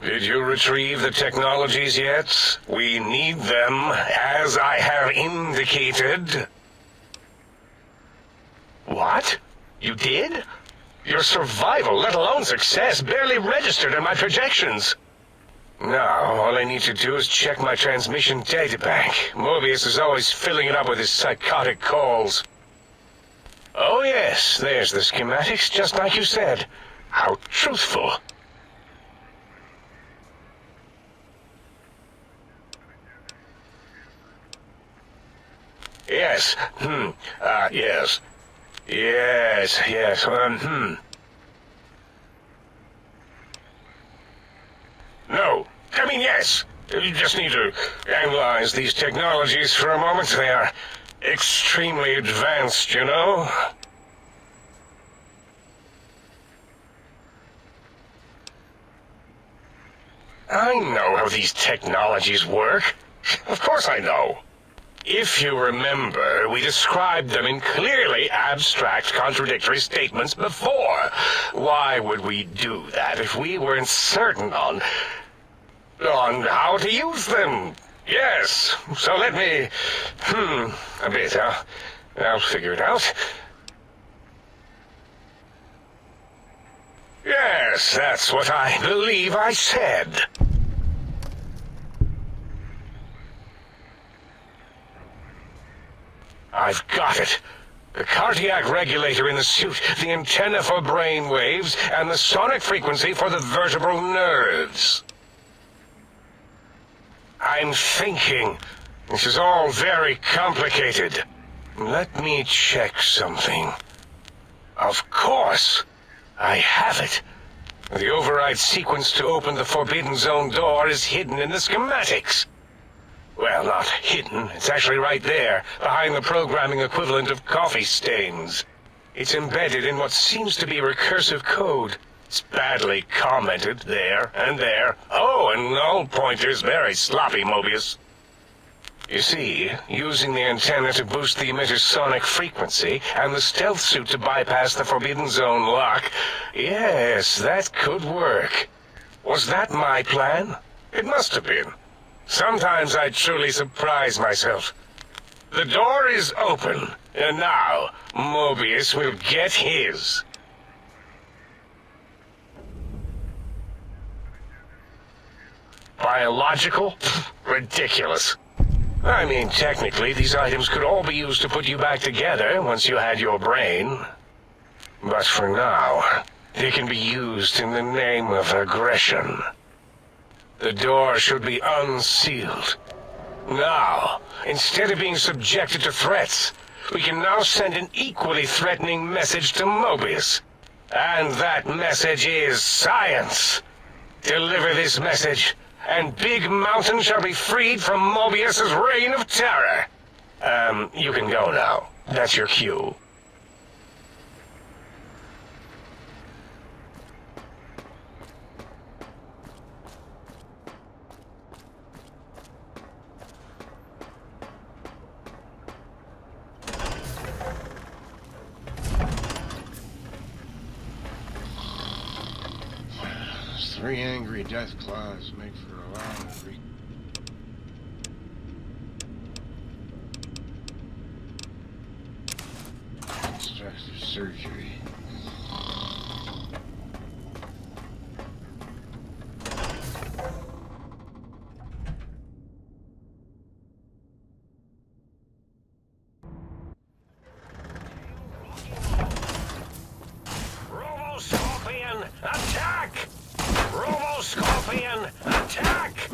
Did you retrieve the technologies yet? We need them, as I have indicated. What? You did? Your survival, let alone success, barely registered in my projections. Now, all I need to do is check my transmission databank. Mobius is always filling it up with his psychotic calls. Oh yes, there's the schematics, just like you said. How truthful. Yes. Yes. Yes. No. I mean, yes. You just need to analyze these technologies for a moment. They are extremely advanced, you know? I know how these technologies work. Of course I know. If you remember, we described them in clearly abstract, contradictory statements before. Why would we do that if we weren't certain on how to use them? Yes, so let me... a bit, huh? I'll figure it out. Yes, that's what I believe I said. I've got it. The cardiac regulator in the suit, the antenna for brain waves, and the sonic frequency for the vertebral nerves. I'm thinking. This is all very complicated. Let me check something. Of course. I have it. The override sequence to open the Forbidden Zone door is hidden in the schematics. Well, not hidden. It's actually right there, behind the programming equivalent of coffee stains. It's embedded in what seems to be recursive code. It's badly commented there and there. Oh, and null pointer's very sloppy, Mobius. You see, using the antenna to boost the emitter's sonic frequency, and the stealth suit to bypass the Forbidden Zone lock, yes, that could work. Was that my plan? It must have been. Sometimes I truly surprise myself. The door is open, and now Mobius will get his. Biological? Ridiculous. I mean, technically, these items could all be used to put you back together once you had your brain. But for now, they can be used in the name of aggression. The door should be unsealed. Now, instead of being subjected to threats, we can now send an equally threatening message to Mobius. And that message is science. Deliver this message, and Big Mountain shall be freed from Mobius's reign of terror. You can go now. That's your cue. Three angry death claws make for a long retreat. Extractive surgery. Robo-Scorpion, attack! Robo-Scorpion, attack!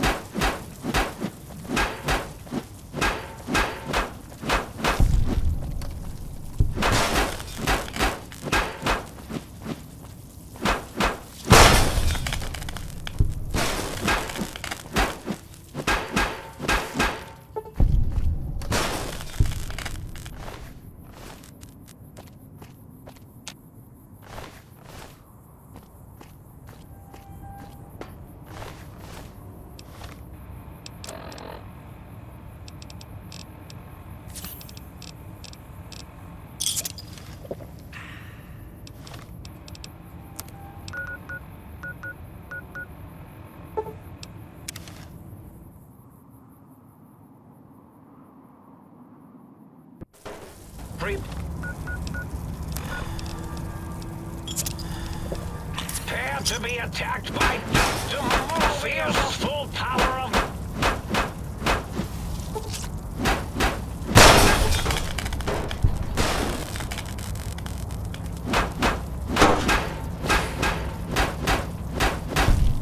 Prepare to be attacked by Dr. Mobius' full power of...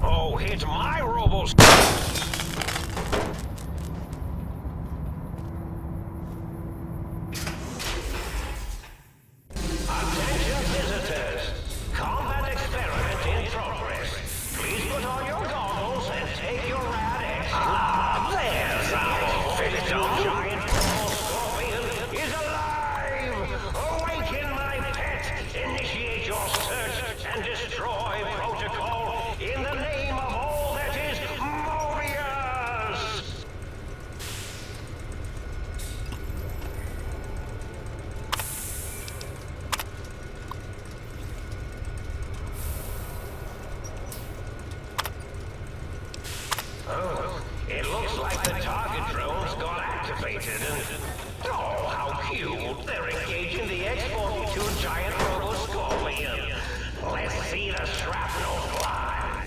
Oh, hit my robos! Attention visitors! Combat experiment in progress. Please put on your goggles and take your rad-X. Ah, there's our victim! Giant purple scorpion is alive! Awaken, my pet! Initiate your search and destroy protocol in the name of all that is Mobius! Oh, it looks like the target drones got activated and... Oh, how cute! They're engaging the X-42 giant robo-scorpion. Let's see the shrapnel fly.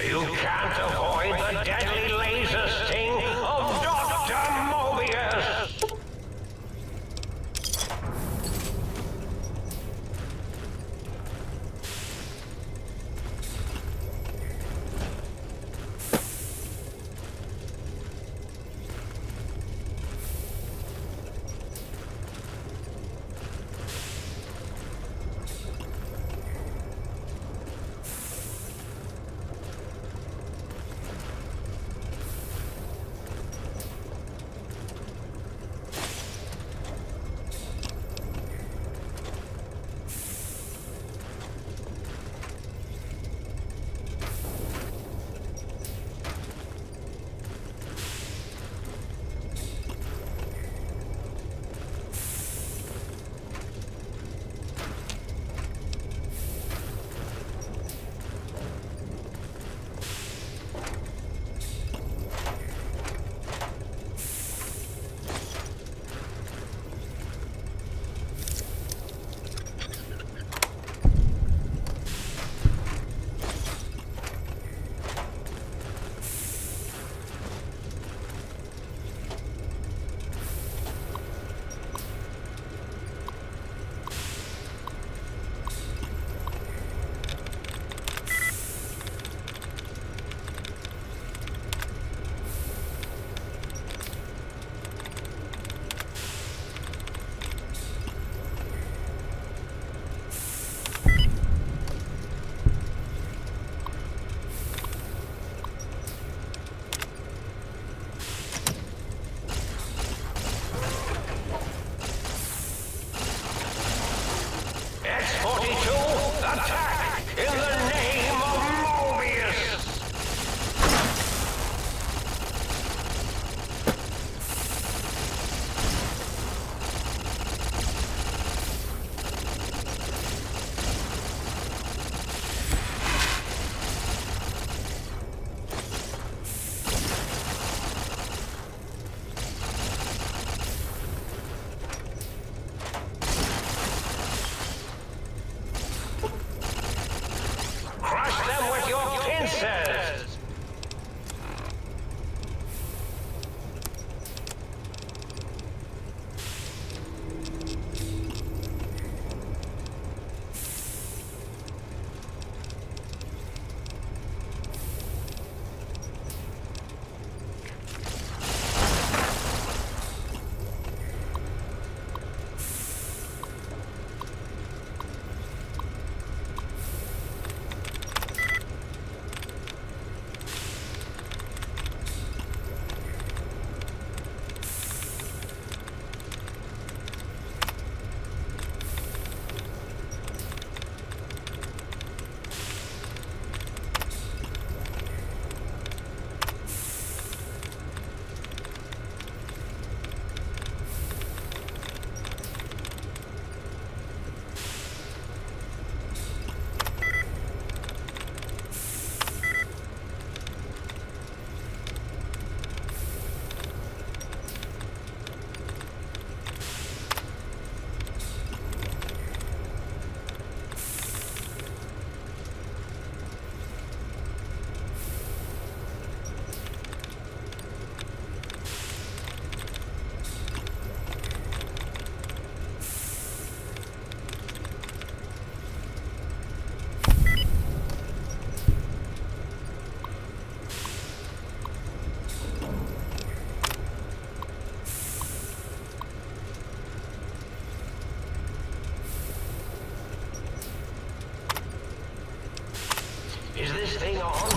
You can't avoid the deadly laser sting of Dr. Mobius! X-42, attack in the name of Mobius! Crush them with your pincers! Is this thing on?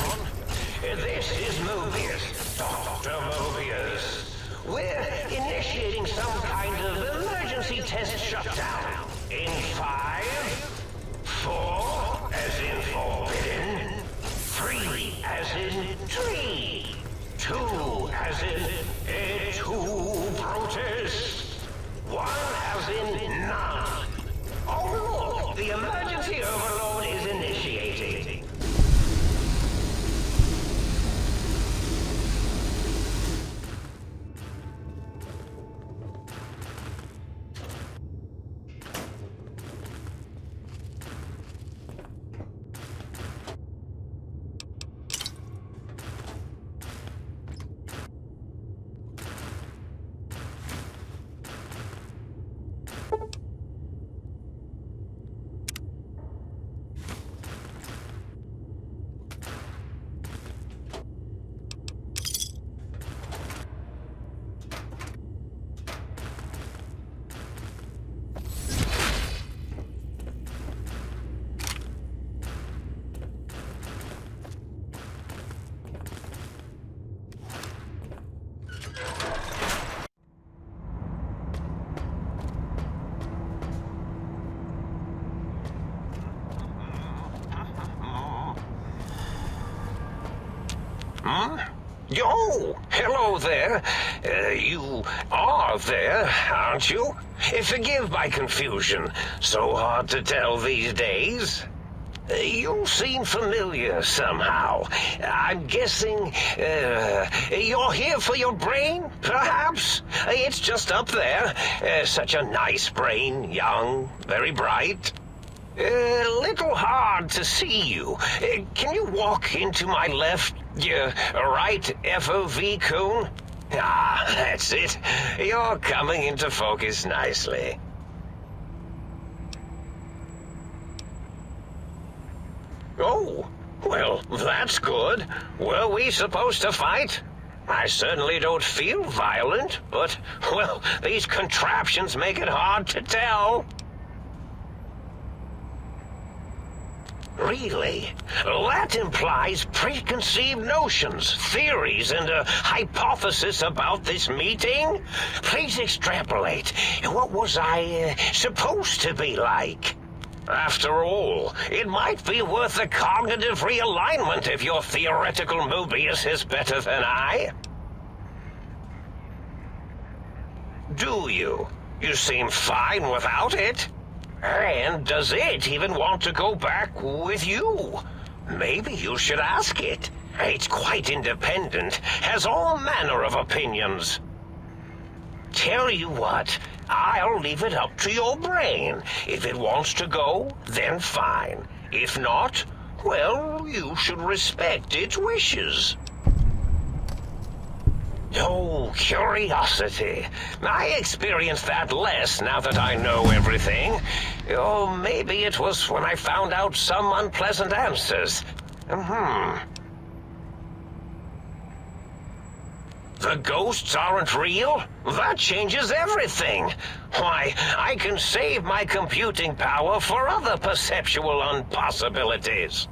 This is Mobius. Dr. Mobius. We're initiating some kind of emergency test shutdown. In 5, 4, as in forbidden, 3, as in tree, 2, as in 2 protest, 1, as in none. Oh, look, the emergency overload is initiating. Oh, hello there. You are there, aren't you? Forgive my confusion. So hard to tell these days. You seem familiar somehow. I'm guessing, you're here for your brain, perhaps? It's just up there. Such a nice brain, young, very bright. Little hard to see you. Can you walk into my left, right FOV cone? Ah, that's it. You're coming into focus nicely. Oh, well, that's good. Were we supposed to fight? I certainly don't feel violent, but, well, these contraptions make it hard to tell. Really? That implies preconceived notions, theories, and a hypothesis about this meeting? Please extrapolate. What was I supposed to be like? After all, it might be worth a cognitive realignment if your theoretical Mobius is better than I. Do you? You seem fine without it. And does it even want to go back with you? Maybe you should ask it. It's quite independent, has all manner of opinions. Tell you what, I'll leave it up to your brain. If it wants to go, then fine. If not, well, you should respect its wishes. Oh, curiosity. I experience that less now that I know everything. Or maybe it was when I found out some unpleasant answers. The ghosts aren't real? That changes everything. Why, I can save my computing power for other perceptual impossibilities.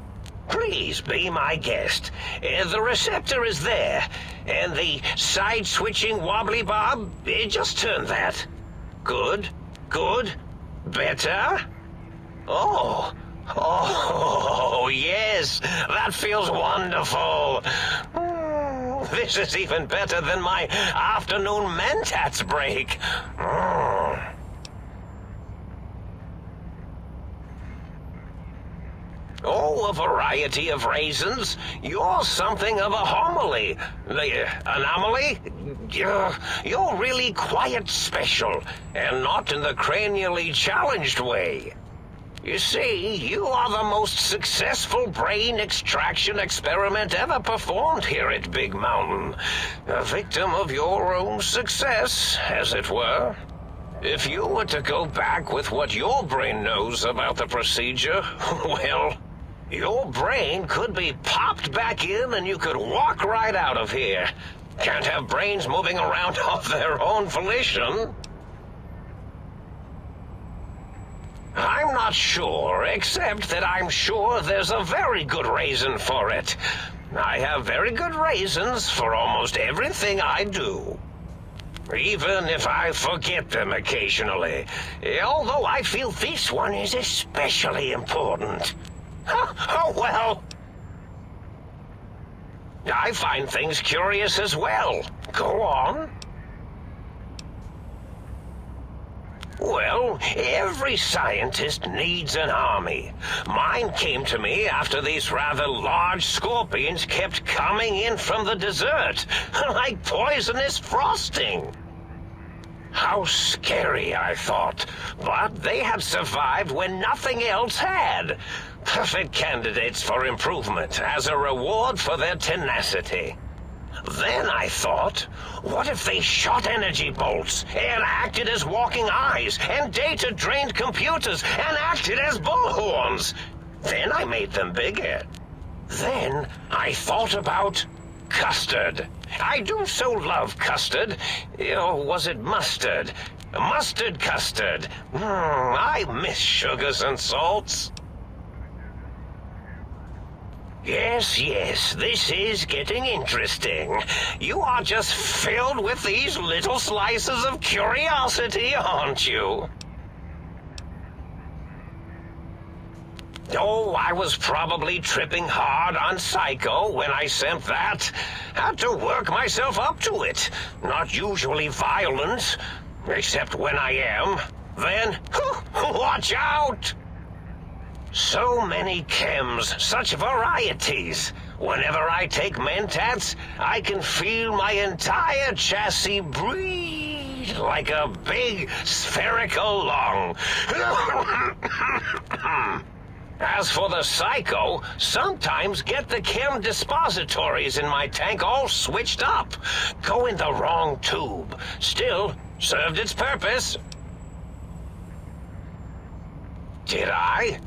Please be my guest. The receptor is there, and the side-switching wobbly bob, just turn that. Good, good, better. Oh, yes, that feels wonderful. This is even better than my afternoon mentats break. Oh, a variety of raisins. You're something of a homily. Anomaly? You're really quite special, and not in the cranially challenged way. You see, you are the most successful brain extraction experiment ever performed here at Big Mountain. A victim of your own success, as it were. If you were to go back with what your brain knows about the procedure, well, your brain could be popped back in and you could walk right out of here. Can't have brains moving around of their own volition. I'm not sure, except that I'm sure there's a very good reason for it. I have very good reasons for almost everything I do. Even if I forget them occasionally. Although I feel this one is especially important. Oh, well. I find things curious as well. Go on. Well, every scientist needs an army. Mine came to me after these rather large scorpions kept coming in from the desert, like poisonous frosting. How scary, I thought, but they had survived when nothing else had. Perfect candidates for improvement as a reward for their tenacity. Then I thought, what if they shot energy bolts and acted as walking eyes and data-drained computers and acted as bullhorns? Then I made them bigger. Then I thought about custard. I do so love custard. Or was it mustard? Mustard custard. I miss sugars and salts. Yes, this is getting interesting. You are just filled with these little slices of curiosity, aren't you? Oh, I was probably tripping hard on Psycho when I sent that. Had to work myself up to it. Not usually violent, except when I am. Then, watch out! So many chems, such varieties. Whenever I take mentats, I can feel my entire chassis breathe like a big spherical lung. As for the Psycho, sometimes get the chem dispositories in my tank all switched up. Go in the wrong tube. Still, served its purpose. Did I?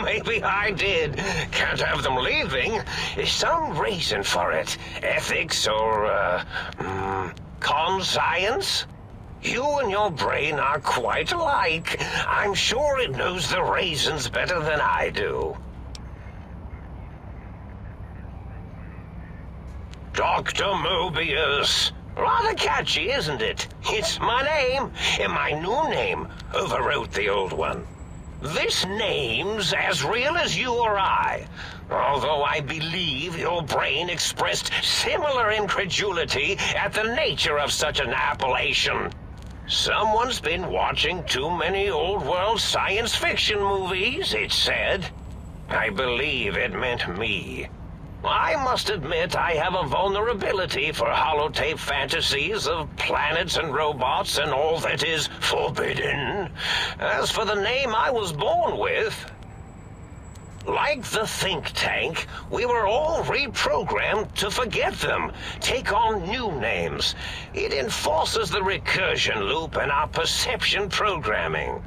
Maybe I did. Can't have them leaving. Some reason for it. Ethics or, conscience? You and your brain are quite alike. I'm sure it knows the reasons better than I do. Dr. Mobius. Rather catchy, isn't it? It's my name. And my new name overwrote the old one. This name's as real as you or I, although I believe your brain expressed similar incredulity at the nature of such an appellation. Someone's been watching too many old-world science fiction movies, it said. I believe it meant me. I must admit I have a vulnerability for holotape fantasies of planets and robots and all that is forbidden. As for the name I was born with, like the think tank, we were all reprogrammed to forget them, take on new names. It enforces the recursion loop in our perception programming.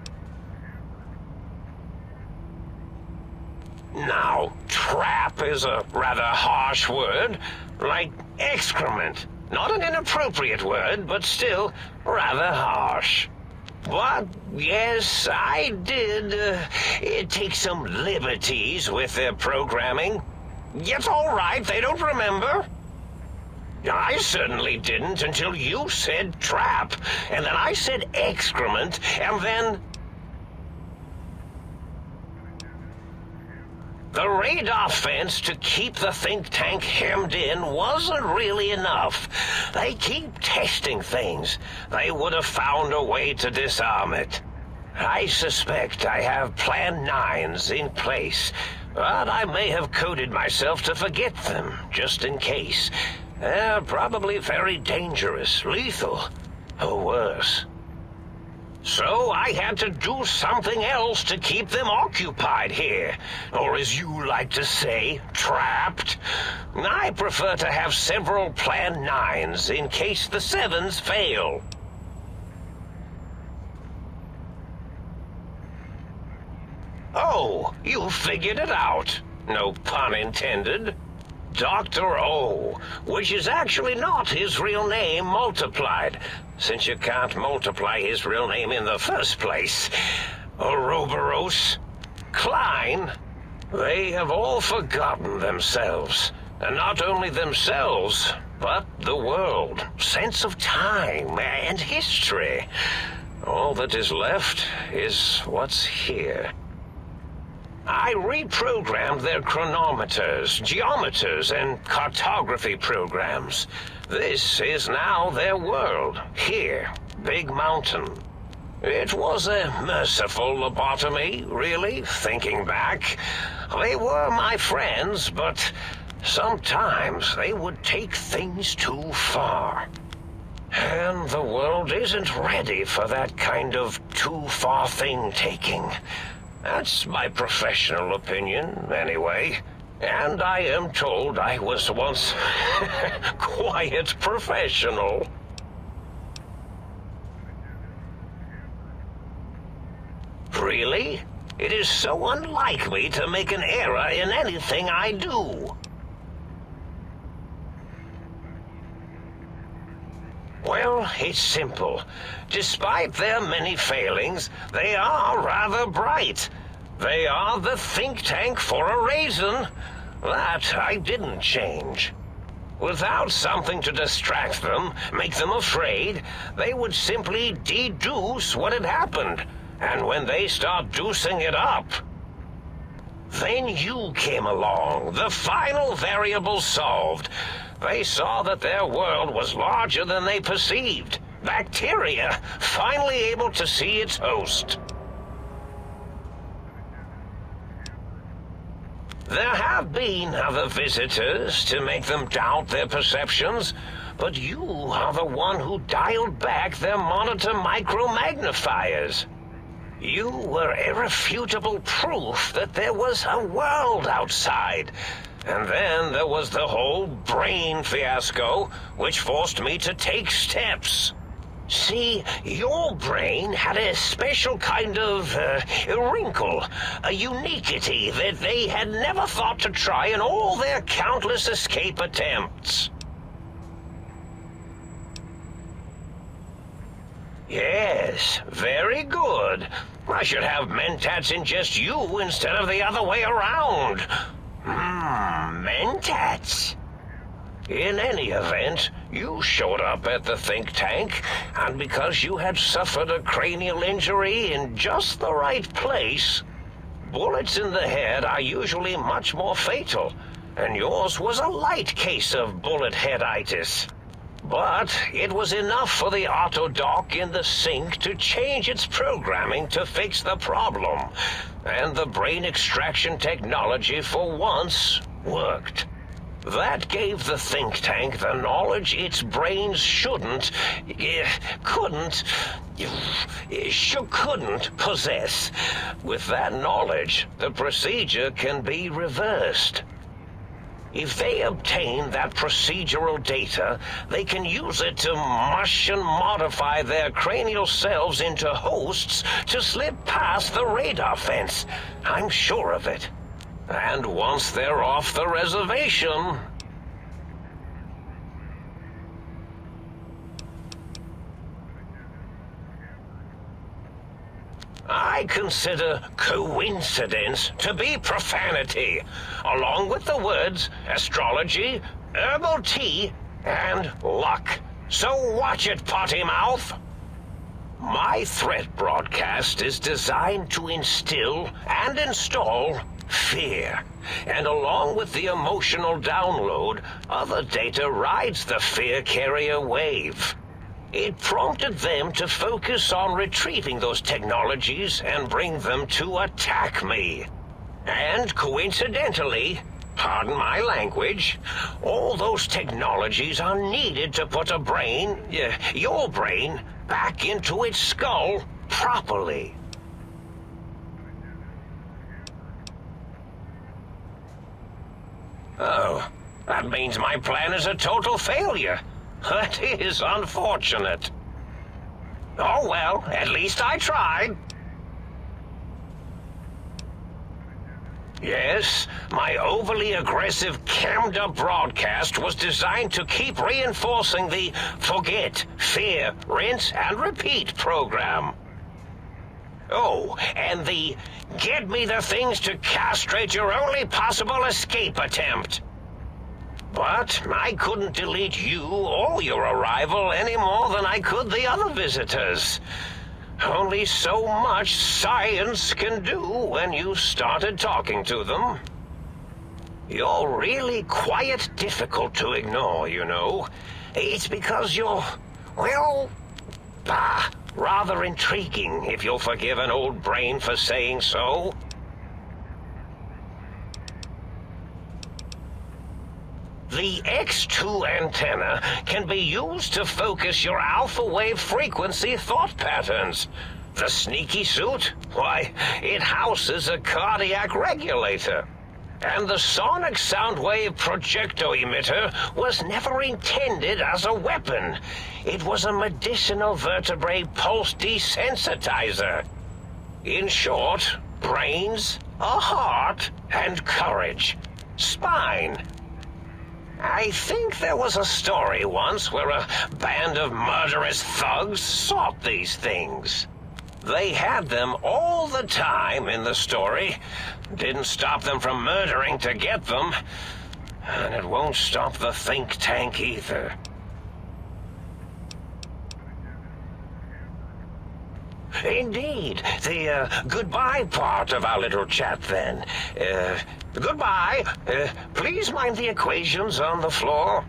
Now, trap is a rather harsh word, like excrement. Not an inappropriate word, but still rather harsh. But, yes, I did take some liberties with their programming. It's all right, they don't remember. I certainly didn't until you said trap, and then I said excrement, and then... The radar fence to keep the think tank hemmed in wasn't really enough. They keep testing things. They would have found a way to disarm it. I suspect I have Plan 9s in place, but I may have coded myself to forget them, just in case. They're probably very dangerous, lethal, or worse. So I had to do something else to keep them occupied here, or as you like to say, trapped. I prefer to have several Plan 9s in case the 7s fail. Oh, you figured it out. No pun intended. Dr. O, which is actually not his real name multiplied, since you can't multiply his real name in the first place. Ouroboros, Klein, they have all forgotten themselves. And not only themselves, but the world, sense of time and history. All that is left is what's here. I reprogrammed their chronometers, geometers, and cartography programs. This is now their world, here, Big Mountain. It was a merciful lobotomy, really, thinking back. They were my friends, but sometimes they would take things too far. And the world isn't ready for that kind of too-far thing-taking. That's my professional opinion, anyway. And I am told I was once quite professional. Really? It is so unlike me to make an error in anything I do. Well, it's simple. Despite their many failings, they are rather bright. They are the think tank for a reason. That I didn't change. Without something to distract them, make them afraid, they would simply deduce what had happened. And when they start deucing it up, then you came along, the final variable solved. They saw that their world was larger than they perceived. Bacteria, finally able to see its host. There have been other visitors to make them doubt their perceptions, but you are the one who dialed back their monitor micromagnifiers. You were irrefutable proof that there was a world outside. And then there was the whole brain fiasco, which forced me to take steps. See, your brain had a special kind of wrinkle, a uniquity that they had never thought to try in all their countless escape attempts. Yes, very good. I should have mentats in just you instead of the other way around. Mentats. In any event, You showed up at the think tank, and because you had suffered a cranial injury in just the right place, bullets in the head are usually much more fatal, and yours was a light case of bullet headitis. But it was enough for the autodock in the sink to change its programming to fix the problem, and the brain extraction technology for once worked. That gave the think tank the knowledge its brains couldn't possess. With that knowledge, the procedure can be reversed. If they obtain that procedural data, they can use it to mush and modify their cranial selves into hosts to slip past the radar fence. I'm sure of it. And once they're off the reservation... I consider coincidence to be profanity, along with the words astrology, herbal tea, and luck. So watch it, potty mouth. My threat broadcast is designed to instill and install fear, and along with the emotional download, other data rides the fear carrier wave. It prompted them to focus on retrieving those technologies and bring them to attack me. And coincidentally, pardon my language, all those technologies are needed to put a brain, your brain, back into its skull properly. Oh, that means my plan is a total failure. That is unfortunate. Oh well, at least I tried. Yes, my overly aggressive cammed-up broadcast was designed to keep reinforcing the forget, fear, rinse, and repeat program. Oh, and the get me the things to castrate your only possible escape attempt. But I couldn't delete you or your arrival any more than I could the other visitors. Only so much science can do when you started talking to them. You're really quite difficult to ignore, you know. It's because you're, well, rather intriguing, if you'll forgive an old brain for saying so. The X2 antenna can be used to focus your alpha wave frequency thought patterns. The sneaky suit? Why, it houses a cardiac regulator. And the sonic sound wave projecto emitter was never intended as a weapon. It was a medicinal vertebrae pulse desensitizer. In short, brains, a heart, and courage. Spine. I think there was a story once where a band of murderous thugs sought these things. They had them all the time in the story. Didn't stop them from murdering to get them. And it won't stop the think tank either. Indeed. The goodbye part of our little chat then. Goodbye. Please mind the equations on the floor.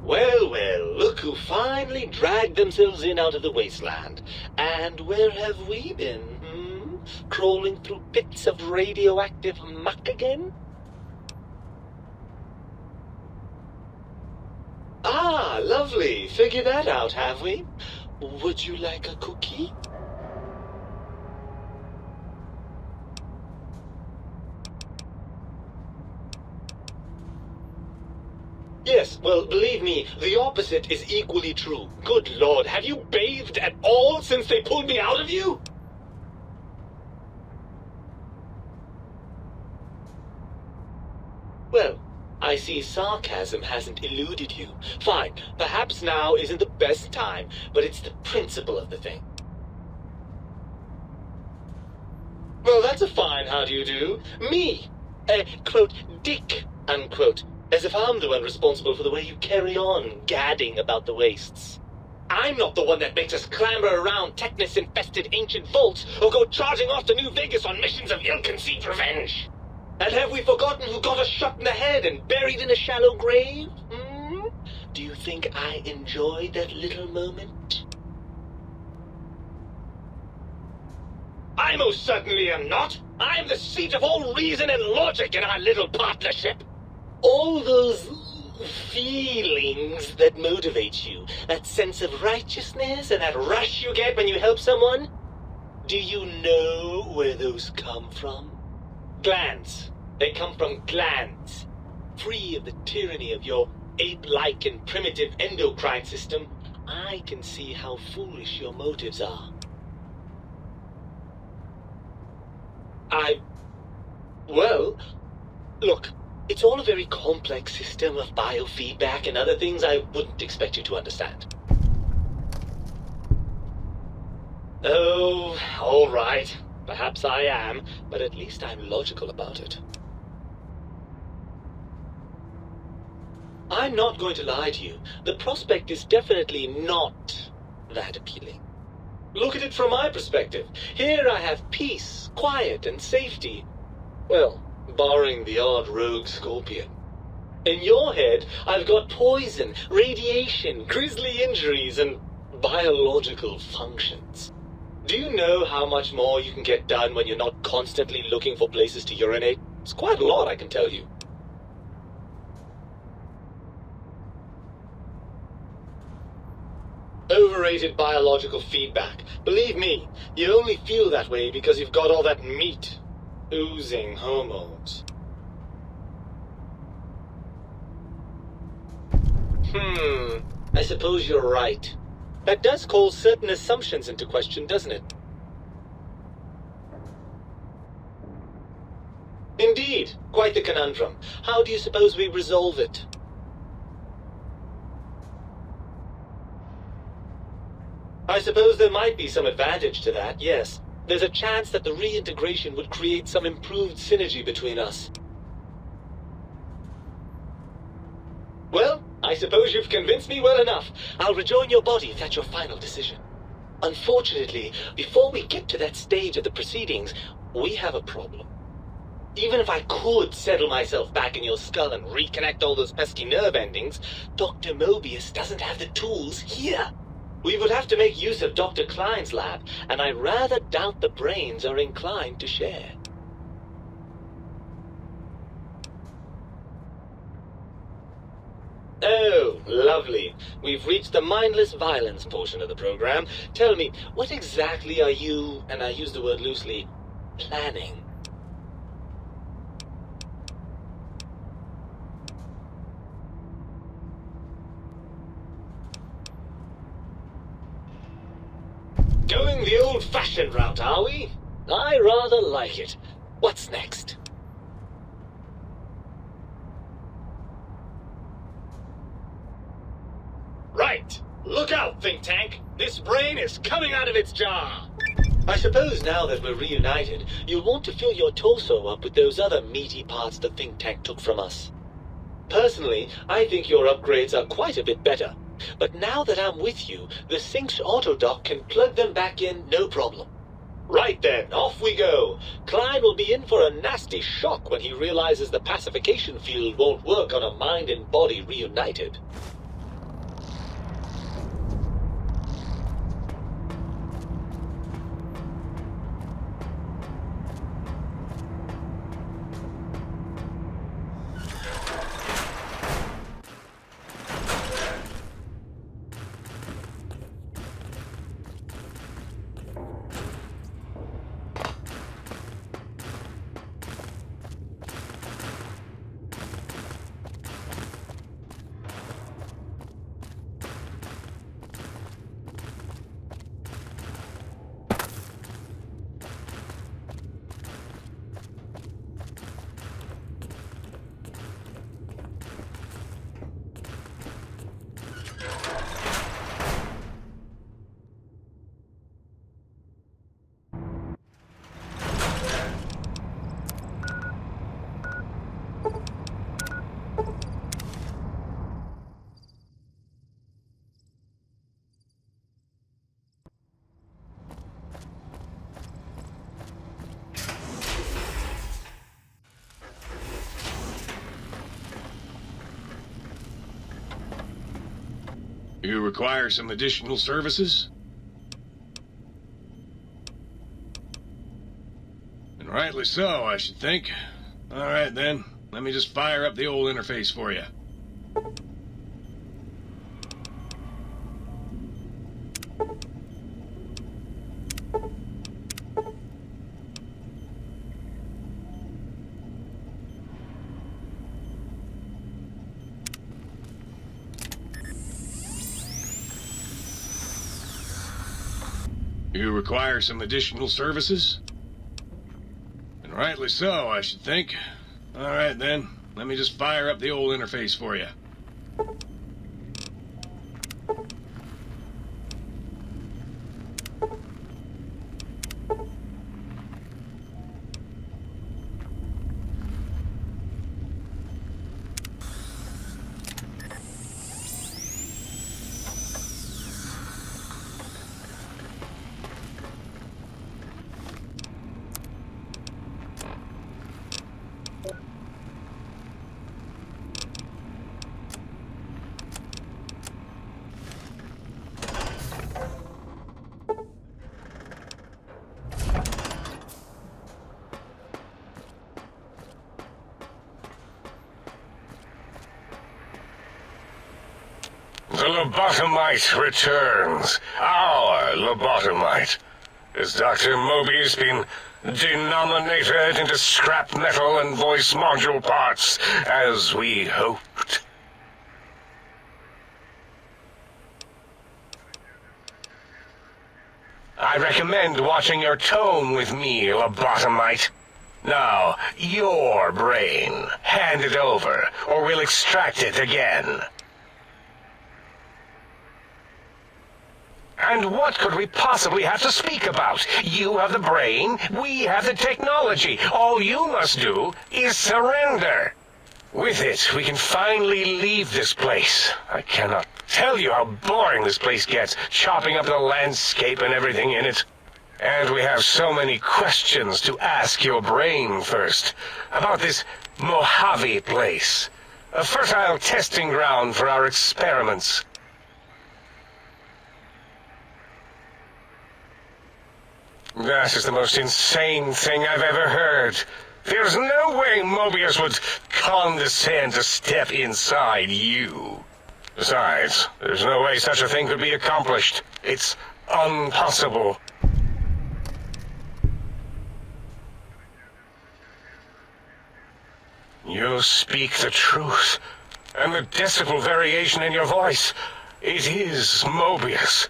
Well, look who finally dragged themselves in out of the Wasteland. And where have we been, Crawling through pits of radioactive muck again? Ah, lovely. Figured that out, have we? Would you like a cookie? Yes, well, believe me, the opposite is equally true. Good Lord, have you bathed at all since they pulled me out of you? Well, I see sarcasm hasn't eluded you. Fine, perhaps now isn't the best time, but it's the principle of the thing. Well, that's a fine how do you do. Me, a, quote, dick, unquote, as if I'm the one responsible for the way you carry on gadding about the wastes. I'm not the one that makes us clamber around Toughness-infested ancient vaults or go charging off to New Vegas on missions of ill-conceived revenge. And have we forgotten who got us shot in the head and buried in a shallow grave? Hmm? Do you think I enjoyed that little moment? I most certainly am not. I'm the seat of all reason and logic in our little partnership. All those feelings that motivate you, that sense of righteousness and that rush you get when you help someone, do you know where those come from? Glands. They come from glands. Free of the tyranny of your ape-like and primitive endocrine system, I can see how foolish your motives are. Well, look, it's all a very complex system of biofeedback and other things I wouldn't expect you to understand. Oh, all right. Perhaps I am, but at least I'm logical about it. I'm not going to lie to you. The prospect is definitely not that appealing. Look at it from my perspective. Here I have peace, quiet, and safety. Well, barring the odd rogue scorpion. In your head, I've got poison, radiation, grisly injuries, and biological functions. Do you know how much more you can get done when you're not constantly looking for places to urinate? It's quite a lot, I can tell you. Overrated biological feedback. Believe me, you only feel that way because you've got all that meat. Oozing hormones. I suppose you're right. That does call certain assumptions into question, doesn't it? Indeed, quite the conundrum. How do you suppose we resolve it? I suppose there might be some advantage to that, yes. There's a chance that the reintegration would create some improved synergy between us. Well, I suppose you've convinced me well enough. I'll rejoin your body if that's your final decision. Unfortunately, before we get to that stage of the proceedings, we have a problem. Even if I could settle myself back in your skull and reconnect all those pesky nerve endings, Dr. Mobius doesn't have the tools here. We would have to make use of Dr. Klein's lab, and I rather doubt the brains are inclined to share. Oh, lovely. We've reached the mindless violence portion of the program. Tell me, what exactly are you, and I use the word loosely, planning? Going the old-fashioned route, are we? I rather like it. What's next? Right. Look out, think tank. This brain is coming out of its jar. I suppose now that we're reunited, you'll want to fill your torso up with those other meaty parts the think tank took from us. Personally, I think your upgrades are quite a bit better. But now that I'm with you, the Sync's autodock can plug them back in no problem. Right then, off we go. Klein will be in for a nasty shock when he realizes the pacification field won't work on a mind and body reunited. You require some additional services? And rightly so, I should think. Alright then, let me just fire up the old interface for you. You require some additional services? And rightly so, I should think. Alright then, let me just fire up the old interface for you. The lobotomite returns. Our lobotomite. Has Dr. Mobius been denominated into scrap metal and voice module parts, as we hoped? I recommend watching your tone with me, lobotomite. Now, your brain. Hand it over, or we'll extract it again. And what could we possibly have to speak about? You have the brain, we have the technology. All you must do is surrender. With it, we can finally leave this place. I cannot tell you how boring this place gets, chopping up the landscape and everything in it. And we have so many questions to ask your brain first. About this Mojave place. A fertile testing ground for our experiments. That is the most insane thing I've ever heard. There's no way Mobius would condescend to step inside you. Besides, there's no way such a thing could be accomplished. It's impossible. You speak the truth, and the decibel variation in your voice, it is Mobius.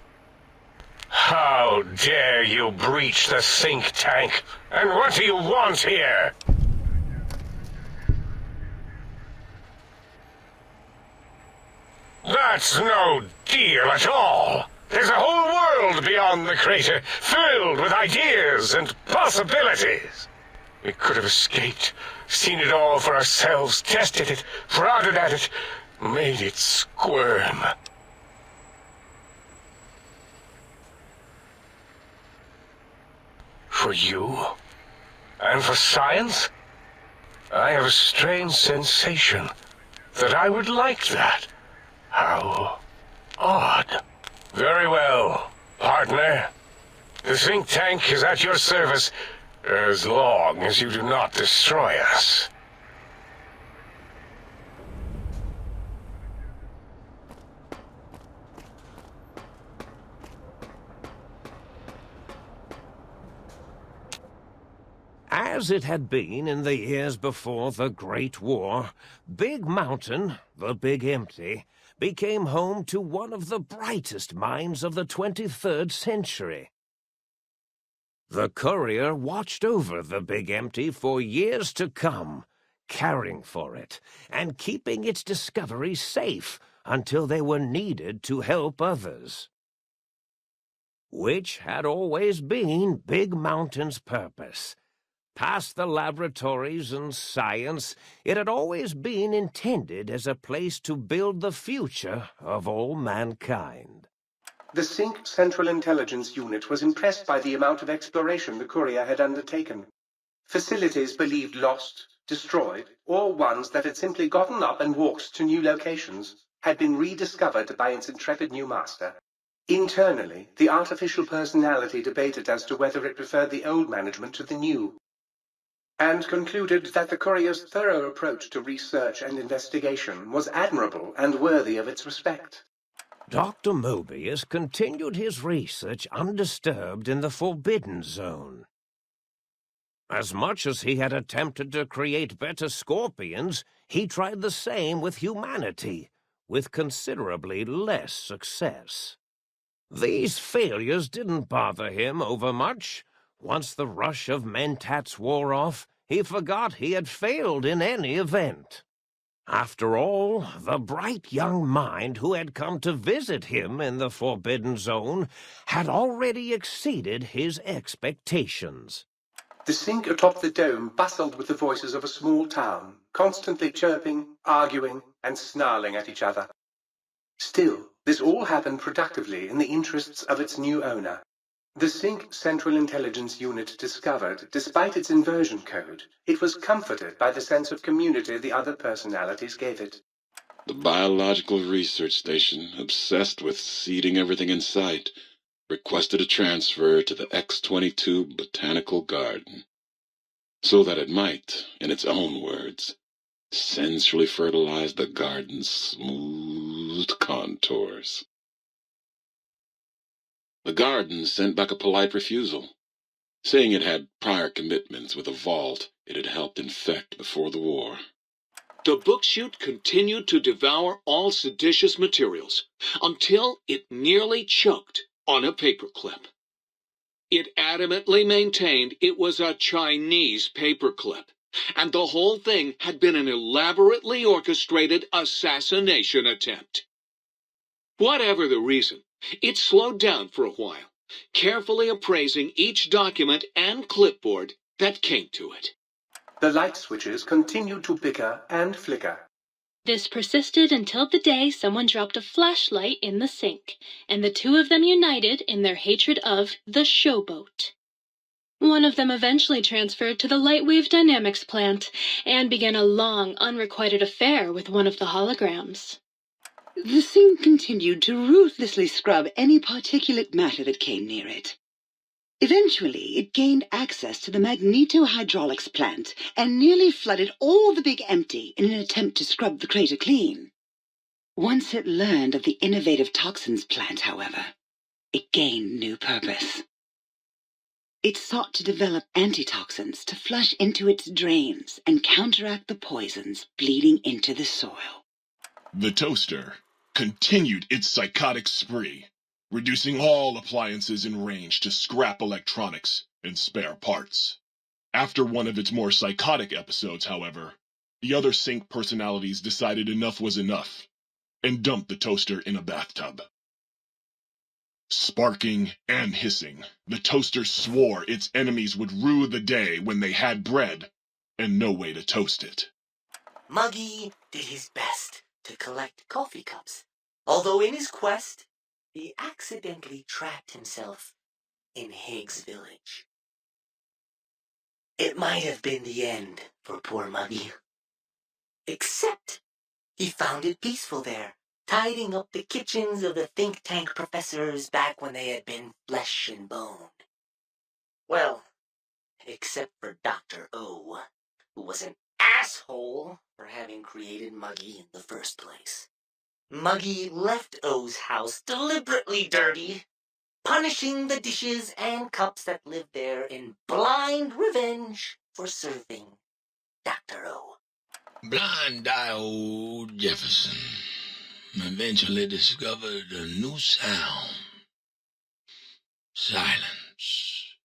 How dare you breach the think tank? And what do you want here? That's no deal at all. There's a whole world beyond the crater, filled with ideas and possibilities. We could have escaped, seen it all for ourselves, tested it, prodded at it, made it squirm. For you? And for science? I have a strange sensation that I would like that. How odd. Very well, partner. The think tank is at your service as long as you do not destroy us. As it had been in the years before the Great War, Big Mountain, the Big Empty, became home to one of the brightest minds of the 23rd century. The Courier watched over the Big Empty for years to come, caring for it and keeping its discoveries safe until they were needed to help others. Which had always been Big Mountain's purpose. Past the laboratories and science, it had always been intended as a place to build the future of all mankind. The Sync Central Intelligence Unit was impressed by the amount of exploration the Courier had undertaken. Facilities believed lost, destroyed, or ones that had simply gotten up and walked to new locations. had been rediscovered by its intrepid new master. Internally, the artificial personality debated as to whether it preferred the old management to the new, and concluded that the Courier's thorough approach to research and investigation was admirable and worthy of its respect. Dr. Mobius continued his research undisturbed in the Forbidden Zone. As much as he had attempted to create better scorpions, he tried the same with humanity, with considerably less success. These failures didn't bother him overmuch. Once the rush of mentats wore off, he forgot he had failed in any event. After all, the bright young mind who had come to visit him in the Forbidden Zone had already exceeded his expectations. The sink atop the dome bustled with the voices of a small town, constantly chirping, arguing, and snarling at each other. Still, this all happened productively in the interests of its new owner. The Sync Central Intelligence Unit discovered, despite its inversion code, it was comforted by the sense of community the other personalities gave it. The Biological Research Station, obsessed with seeding everything in sight, requested a transfer to the X-22 Botanical Garden, so that it might, in its own words, sensually fertilize the garden's smooth contours. The garden sent back a polite refusal, saying it had prior commitments with a vault it had helped infect before the war. The book chute continued to devour all seditious materials until it nearly choked on a paperclip. It adamantly maintained it was a Chinese paperclip, and the whole thing had been an elaborately orchestrated assassination attempt. Whatever the reason, it slowed down for a while, carefully appraising each document and clipboard that came to it. The light switches continued to bicker and flicker. This persisted until the day someone dropped a flashlight in the sink, and the two of them united in their hatred of the showboat. One of them eventually transferred to the Lightwave Dynamics plant and began a long, unrequited affair with one of the holograms. The sink continued to ruthlessly scrub any particulate matter that came near it. Eventually, it gained access to the magnetohydraulics plant and nearly flooded all the Big Empty in an attempt to scrub the crater clean. Once it learned of the innovative toxins plant, however, it gained new purpose. It sought to develop antitoxins to flush into its drains and counteract the poisons bleeding into the soil. The toaster continued its psychotic spree, reducing all appliances in range to scrap electronics and spare parts. After one of its more psychotic episodes, however, the other Sync personalities decided enough was enough, and dumped the toaster in a bathtub. Sparking and hissing, the toaster swore its enemies would rue the day when they had bread and no way to toast it. Muggy did his best to collect coffee cups, although in his quest, he accidentally trapped himself in Higgs Village. It might have been the end for poor Muggy. Except he found it peaceful there, tidying up the kitchens of the think tank professors back when they had been flesh and bone. Well, except for Dr. O, who was an asshole for having created Muggy in the first place. Muggy left O's house deliberately dirty, punishing the dishes and cups that lived there in blind revenge for serving Dr. O. Blind-eye old Jefferson eventually discovered a new sound. Silence.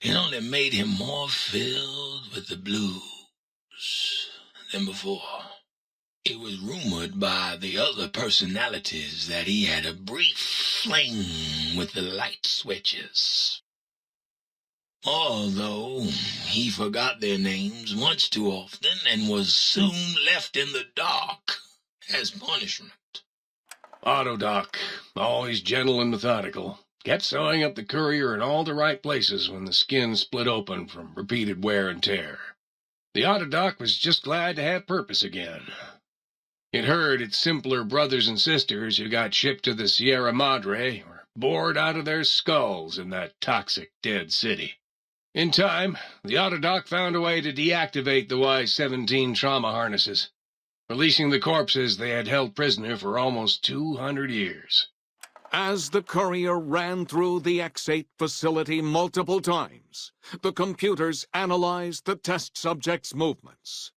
It only made him more filled with the blues than before. It was rumored by the other personalities that he had a brief fling with the light switches. Although he forgot their names once too often and was soon left in the dark as punishment. Autodoc, always gentle and methodical, kept sewing up the Courier in all the right places when the skin split open from repeated wear and tear. The Autodoc was just glad to have purpose again. It heard its simpler brothers and sisters who got shipped to the Sierra Madre were bored out of their skulls in that toxic dead city. In time, the Autodoc found a way to deactivate the Y-17 trauma harnesses, releasing the corpses they had held prisoner for almost 200 years. As the Courier ran through the X-8 facility multiple times, the computers analyzed the test subject's movements.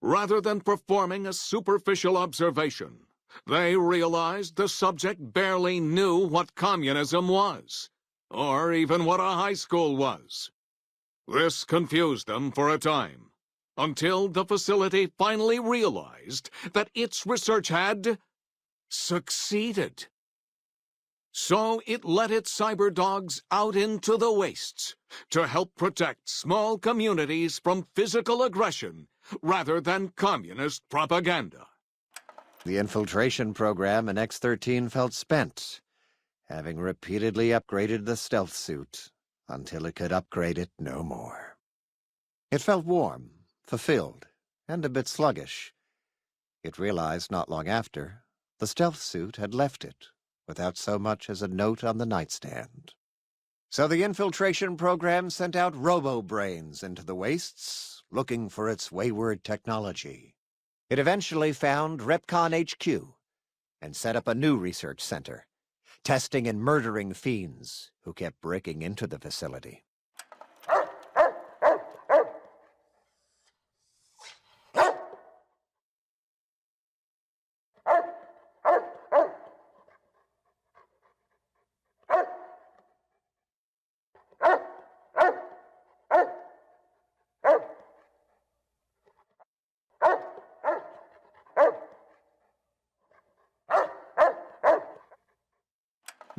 Rather than performing a superficial observation, they realized the subject barely knew what communism was, or even what a high school was. This confused them for a time, until the facility finally realized that its research had succeeded. So it let its cyberdogs out into the wastes to help protect small communities from physical aggression rather than communist propaganda. The infiltration program in X-13 felt spent, having repeatedly upgraded the stealth suit until it could upgrade it no more. It felt warm, fulfilled, and a bit sluggish. It realized not long after the stealth suit had left it without so much as a note on the nightstand. So the infiltration program sent out robo-brains into the wastes, looking for its wayward technology. It eventually found Repcon HQ and set up a new research center, testing and murdering fiends who kept breaking into the facility.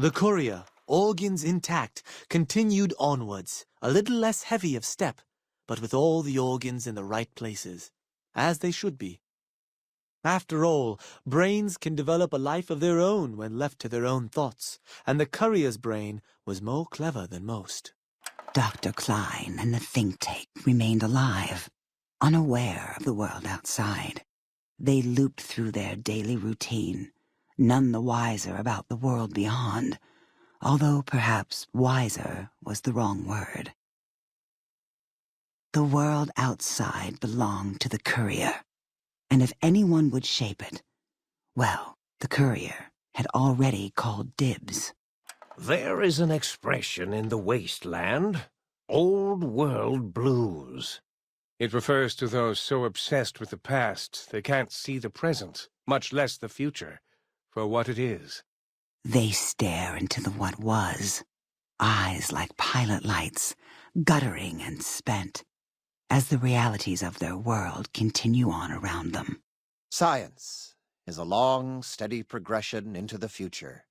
The Courier, organs intact, continued onwards, a little less heavy of step, but with all the organs in the right places, as they should be. After all, brains can develop a life of their own when left to their own thoughts, and the Courier's brain was more clever than most. Dr. Klein and the think tank remained alive, unaware of the world outside. They looped through their daily routine, none the wiser about the world beyond, although perhaps wiser was the wrong word. The world outside belonged to the Courier, and if anyone would shape it, well, the Courier had already called dibs. There is an expression in the Wasteland, old world blues. It refers to those so obsessed with the past they can't see the present, much less the future, for what it is. They stare into the what was, eyes like pilot lights, guttering and spent, as the realities of their world continue on around them. Science is a long, steady progression into the future.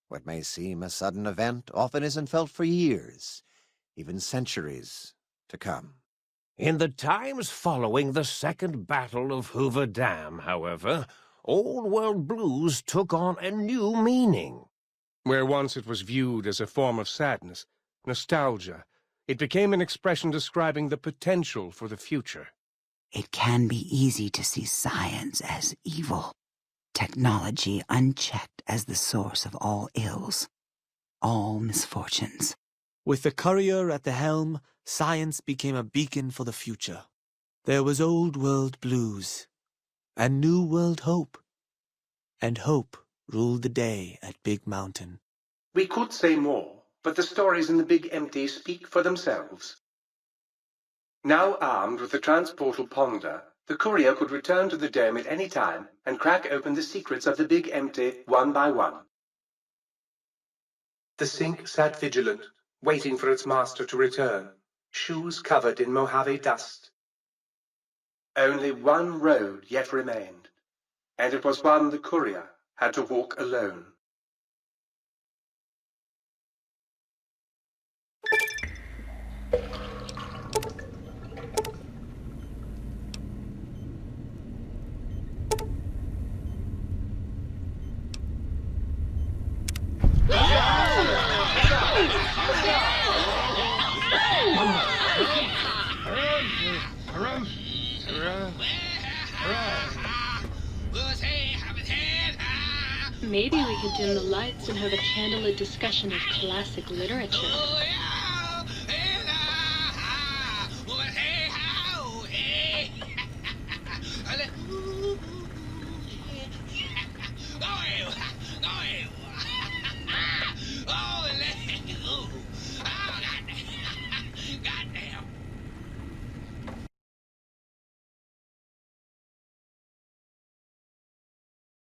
What may seem a sudden event often isn't felt for years, even centuries, to come. In the times following the Second Battle of Hoover Dam, however, Old World Blues took on a new meaning. Where once it was viewed as a form of sadness, nostalgia, it became an expression describing the potential for the future. It can be easy to see science as evil, technology unchecked as the source of all ills, all misfortunes. With the Courier at the helm, science became a beacon for the future. There was Old World Blues, and New World Hope. And hope ruled the day at Big Mountain. We could say more, but the stories in the Big Empty speak for themselves. Now armed with the transportal Ponder, the Courier could return to the dome at any time and crack open the secrets of the Big Empty one by one. The Sink sat vigilant, waiting for its master to return, shoes covered in Mojave dust. Only one road yet remained, and it was one the Courier had to walk alone. Maybe we could dim the lights and have a candlelit discussion of classic literature.